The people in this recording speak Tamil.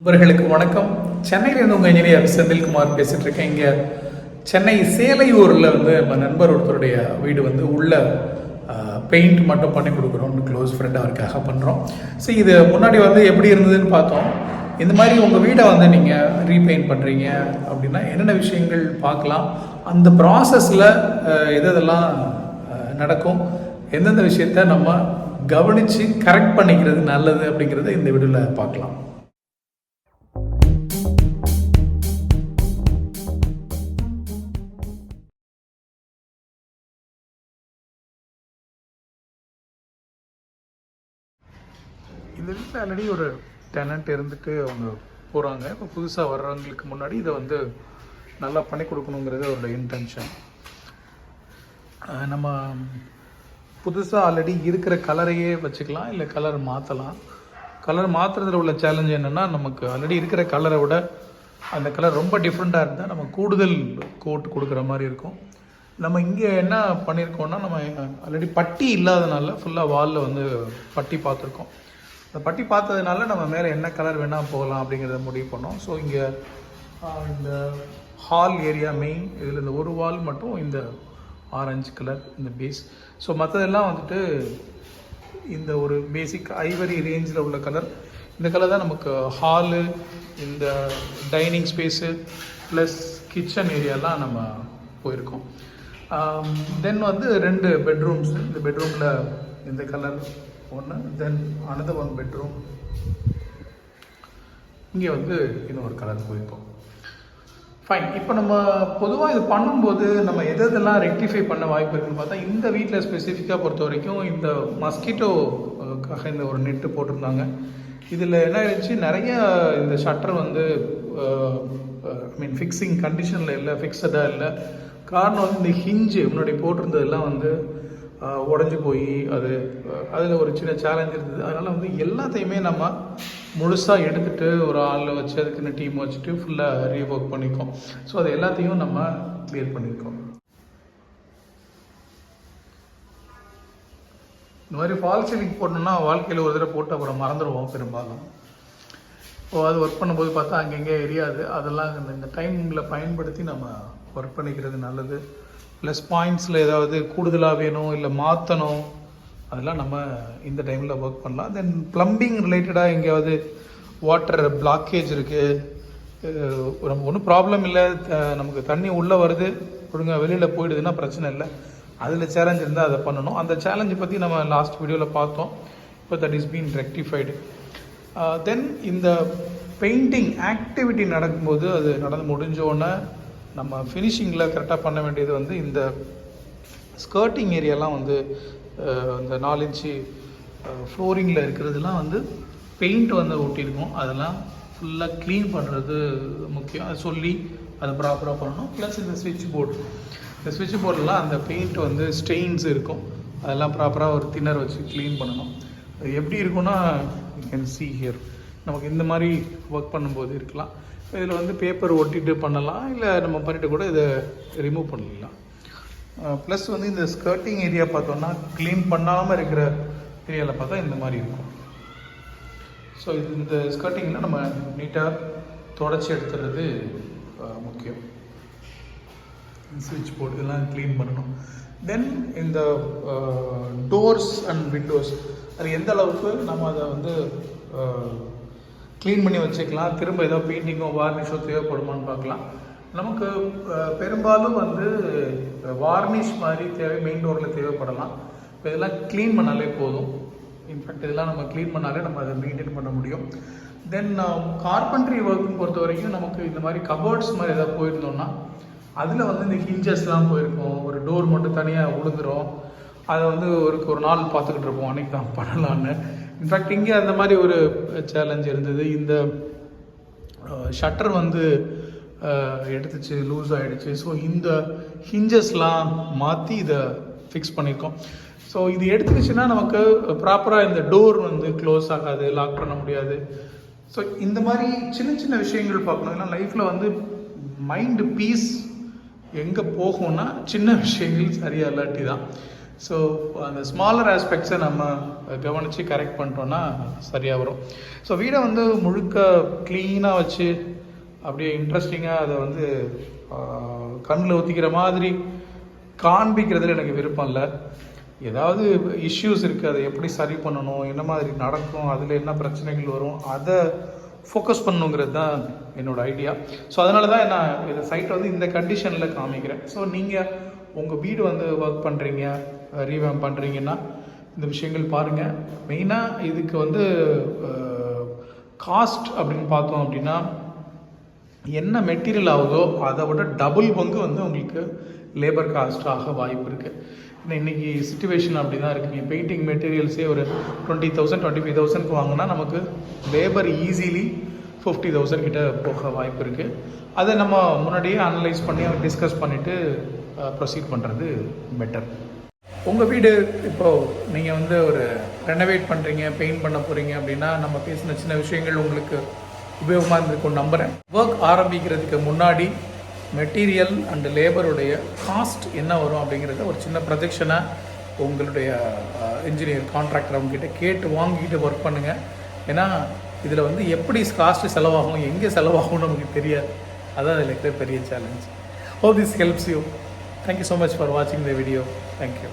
நண்பர்களுக்கு வணக்கம். சென்னையிலேருந்து உங்கள் இன்ஜினியர் செந்தில்குமார் பேசிகிட்டு இருக்கேன். இங்கே சென்னை சேலையூரில் நம்ம நண்பர் ஒருத்தருடைய வீடு உள்ள பெயிண்ட் மட்டும் பண்ணி கொடுக்குறோம்னு க்ளோஸ் ஃப்ரெண்ட் அவருக்காக பண்ணுறோம். ஸோ இது முன்னாடி எப்படி இருந்ததுன்னு பார்த்தோம். இந்த மாதிரி உங்கள் வீடை நீங்கள் ரீபெயிண்ட் பண்ணுறீங்க அப்படின்னா என்னென்ன விஷயங்கள் பார்க்கலாம், அந்த ப்ராசஸில் எதெல்லாம் நடக்கும், எந்தெந்த விஷயத்த நம்ம கவனித்து கரெக்ட் பண்ணிக்கிறது நல்லது அப்படிங்கிறத இந்த வீடியோவில் பார்க்கலாம். இந்த வீட்டில் ஆல்ரெடி ஒரு டெனண்ட் இருந்துட்டு அவங்க போகிறாங்க. இப்போ புதுசாக வர்றவங்களுக்கு முன்னாடி இதை நல்லா பண்ணி கொடுக்கணுங்கிறது அவரோட இன்டென்ஷன். நம்ம புதுசாக ஆல்ரெடி இருக்கிற கலரையே வச்சுக்கலாம், இல்லை கலர் மாற்றலாம். கலர் மாற்றுறதுல உள்ள சேலஞ்ச் என்னென்னா, நமக்கு ஆல்ரெடி இருக்கிற கலரை விட அந்த கலர் ரொம்ப டிஃப்ரெண்ட்டாக இருந்தால் நம்ம கூடுதல் கோட் கொடுக்குற மாதிரி இருக்கும். நம்ம இங்கே என்ன பண்ணியிருக்கோம்னா, நம்ம ஆல்ரெடி பட்டி இல்லாதனால ஃபுல்லாக வாலில் பட்டி பார்த்துருக்கோம். இந்த பட்டி பார்த்ததுனால நம்ம மேலே என்ன கலர் வேணால் போகலாம் அப்படிங்கிறத முடிவு பண்ணோம். ஸோ இங்கே இந்த ஹால் ஏரியா மெயின் இதில் இந்த ஒரு வால் மட்டும் இந்த ஆரஞ்சு கலர் இந்த பேஸ். ஸோ மற்றதெல்லாம் இந்த ஒரு பேசிக் ஐவரி ரேஞ்சில் உள்ள கலர். இந்த கலர் தான் நமக்கு ஹாலு, இந்த டைனிங் ஸ்பேஸு ப்ளஸ் கிச்சன் ஏரியாலாம் நம்ம போயிருக்கோம். தென் 2 பெட்ரூம்ஸ். இந்த பெட்ரூமில் இந்த கலர் ஒன்று, தென் another one பெட்ரூம். இங்கே இன்னொரு கலர் போயிருக்கோம். ஃபைன். இப்போ நம்ம பொதுவாக இது பண்ணும்போது நம்ம எதெல்லாம் ரெக்டிஃபை பண்ண வாய்ப்பு இருக்குன்னு பார்த்தா, இந்த வீட்டில் ஸ்பெசிஃபிக்காக பொறுத்த வரைக்கும் இந்த மஸ்கிட்டோக்காக இந்த ஒரு நெட்டு போட்டிருந்தாங்க. இதில் என்ன ஆயிடுச்சு, நிறைய இந்த ஷட்டர் ஃபிக்ஸிங் கண்டிஷனில் இல்லை, ஃபிக்ஸடாக இல்லை. காரணம் இந்த ஹிஞ்சு முன்னாடி போட்டிருந்ததெல்லாம் உடஞ்சி போய் அதில் ஒரு சின்ன சேலஞ்ச் இருந்தது. அதனால் எல்லாத்தையுமே நம்ம முழுசாக எடுத்துகிட்டு ஒரு ஆள் வச்சு அதுக்குன்னு டீம் வச்சுட்டு ஃபுல்லாக ரீஒர்க் பண்ணியிருக்கோம். ஸோ அது எல்லாத்தையும் நம்ம கிளியர் பண்ணியிருக்கோம். இந்த மாதிரி ஃபால் சீலிங் போடணுன்னா வாழ்க்கையில் ஒரு தடவை போட்டு அப்புறம் மறந்துடுவோம் பெரும்பாலும். அது ஒர்க் பண்ணும்போது பார்த்தா அங்கங்கே எரியாது. அதெல்லாம் இந்த டைமில் பயன்படுத்தி நம்ம ஒர்க் பண்ணிக்கிறது நல்லது. ப்ளஸ் பாயிண்ட்ஸில் ஏதாவது கூடுதலாக வேணும் இல்லை மாற்றணும், அதெல்லாம் நம்ம இந்த டைமில் ஒர்க் பண்ணலாம். தென் ப்ளம்பிங் ரிலேட்டடாக எங்கேயாவது வாட்டர் பிளாக்கேஜ் இருக்குது, நம்ம ஒன்றும் ப்ராப்ளம் இல்லை, நமக்கு தண்ணி உள்ளே வருது ஒழுங்காக வெளியில் போயிடுதுன்னா பிரச்சனை இல்லை. அதில் சேலஞ்ச் இருந்தால் அதை பண்ணணும். அந்த சேலஞ்சை பற்றி நம்ம லாஸ்ட் வீடியோவில் பார்த்தோம். இப்போ தட் இஸ் பீன் ரெக்டிஃபைடு. தென் இந்த பெயிண்டிங் ஆக்டிவிட்டி நடக்கும்போது அது நடந்து முடிஞ்சோடனே நம்ம ஃபினிஷிங்கில் கரெக்டாக பண்ண வேண்டியது இந்த ஸ்கர்ட்டிங் ஏரியாலாம் இந்த 4 இன்ச்சு ஃப்ளோரிங்கில் இருக்கிறதுலாம் பெயிண்ட் ஒட்டியிருக்கோம். அதெல்லாம் ஃபுல்லாக க்ளீன் பண்ணுறது முக்கியம். அது சொல்லி அதை ப்ராப்பராக பண்ணணும். ப்ளஸ் இந்த ஸ்விட்ச் போர்டெலாம் அந்த பெயிண்ட் ஸ்டெயின்ஸ் இருக்கும், அதெல்லாம் ப்ராப்பராக ஒரு தின்னர் வச்சு க்ளீன் பண்ணணும். அது எப்படி இருக்குன்னா, யூ கேன் see ஹியர். நமக்கு இந்த மாதிரி ஒர்க் பண்ணும்போது இருக்கலாம். இதில் பேப்பர் ஒட்டிட்டு பண்ணலாம், இல்லை நம்ம பண்ணிவிட்டு கூட இதை ரிமூவ் பண்ணிடலாம். ப்ளஸ் இந்த ஸ்கர்ட்டிங் ஏரியா பார்த்தோன்னா க்ளீன் பண்ணாமல் இருக்கிற ஏரியாவில் பார்த்தா இந்த மாதிரி இருக்கும். ஸோ இந்த ஸ்கர்ட்டிங்கில் நம்ம நீட்டாக தொடச்சி எடுத்துறது முக்கியம். ஸ்விட்ச் போர்டு இதெல்லாம் க்ளீன் பண்ணணும். தென் இந்த டோர்ஸ் அண்ட் விண்டோஸ், அது எந்த அளவுக்கு நம்ம அதை க்ளீன் பண்ணி வச்சுக்கலாம், திரும்ப ஏதோ பெயிண்டிங்கோ வார்னிஷோ தேவைப்படுமான்னு பார்க்கலாம். நமக்கு பெரும்பாலும் வார்னிஷ் மாதிரி மெயின் டோரில் தேவைப்படலாம். இப்போ இதெல்லாம் க்ளீன் பண்ணாலே போதும். இன்ஃபேக்ட் இதெல்லாம் நம்ம க்ளீன் பண்ணாலே நம்ம அதை மெயின்டைன் பண்ண முடியும். தென் கார்பென்ட்ரி ஒர்க்குன்னு பொறுத்த வரைக்கும் நமக்கு இந்த மாதிரி கபோர்ட்ஸ் மாதிரி ஏதாவது போயிருந்தோம்னா அதில் இந்த ஹிஞ்சஸ்லாம் போயிருக்கும், ஒரு டோர் மட்டும் தனியாக விழுந்துடும். அதை ஒரு நாள் பார்த்துக்கிட்டு இருப்போம், அன்றைக்கி தான் பண்ணலான்னு. இன்ஃபேக்ட் இங்கே அந்த மாதிரி ஒரு சேலஞ்ச் இருந்தது. இந்த ஷட்டர் எடுத்துச்சு, லூஸ் ஆகிடுச்சு. ஸோ இந்த ஹிஞ்சஸ்லாம் மாற்றி இதை ஃபிக்ஸ் பண்ணியிருக்கோம். ஸோ இது எடுத்துக்கிச்சுன்னா நமக்கு ப்ராப்பராக இந்த டோர் க்ளோஸ் ஆகாது, லாக் பண்ண முடியாது. ஸோ இந்த மாதிரி சின்ன சின்ன விஷயங்கள் பார்க்கணும். ஏன்னா லைஃப்பில் மைண்டு பீஸ் எங்கே போகும்னா சின்ன விஷயங்கள் சரியாக இல்லாட்டி தான். ஸோ அந்த ஸ்மாலர் ஆஸ்பெக்ட்ஸை நம்ம கவனித்து கரெக்ட் பண்ணிட்டோன்னா சரியாக வரும். ஸோ வீடை வந்து முழுக்க க்ளீனாக வச்சு அப்படியே இன்ட்ரெஸ்டிங்காக அதை வந்து கண்ணில் ஊற்றிக்கிற மாதிரி காண்பிக்கிறதுல எனக்கு விருப்பம் இல்லை. ஏதாவது இஷ்யூஸ் இருக்குது, அதை எப்படி சரி பண்ணணும், என்ன மாதிரி நடக்கும், அதில் என்ன பிரச்சனைகள் வரும், அதை ஃபோக்கஸ் பண்ணுங்கிறது தான் என்னோடய ஐடியா. ஸோ அதனால தான் நான் இந்த சைட்டை வந்து இந்த கண்டிஷனில் காமிக்கிறேன். ஸோ நீங்கள் உங்கள் வீடு வந்து ஒர்க் பண்ணுறீங்க, ரீவேம் பண்ணுறீங்கன்னா இந்த விஷயங்கள் பாருங்கள். மெயினாக இதுக்கு வந்து காஸ்ட் அப்படின்னு பார்த்தோம் அப்படின்னா என்ன மெட்டீரியல் ஆகுதோ அதை விட டபுள் பங்கு வந்து உங்களுக்கு லேபர் காஸ்ட் ஆக வாய்ப்பு இருக்குது. இன்றைக்கி சிச்சுவேஷன் அப்படி தான் இருக்குது. நீங்கள் பெயிண்டிங் மெட்டீரியல்ஸே ஒரு 20,000 25,000க்கு வாங்கினா நமக்கு லேபர் ஈஸிலி 50,000 கிட்ட போக வாய்ப்பு இருக்குது. அதை நம்ம முன்னாடியே அனலைஸ் பண்ணி டிஸ்கஸ் பண்ணிவிட்டு ப்ரொசீட் பண்ணுறது பெட்டர். உங்கள் வீடு இப்போது நீங்கள் வந்து ஒரு ரெனோவேட் பண்ணுறீங்க, பெயிண்ட் பண்ண போகிறீங்க அப்படின்னா நம்ம பேசின சின்ன விஷயங்கள் உங்களுக்கு உபயோகமாக இருந்திருக்கும் நம்புகிறேன். ஒர்க் ஆரம்பிக்கிறதுக்கு முன்னாடி மெட்டீரியல் அண்ட் லேபருடைய காஸ்ட் என்ன வரும் அப்படிங்கிறத ஒரு சின்ன ப்ரொஜெக்ஷனாக உங்களுடைய இன்ஜினியர் கான்ட்ராக்டர் அவங்ககிட்ட கேட்டு வாங்கிக்கிட்டு ஒர்க் பண்ணுங்கள். ஏன்னா இதில் வந்து எப்படி காஸ்ட்டு செலவாகும், எங்கே செலவாகும்னு நமக்கு தெரியாது. அதான் அதில் இருக்கிற பெரிய challenge. Hope this helps you. Thank you so much for watching the video. Thank you.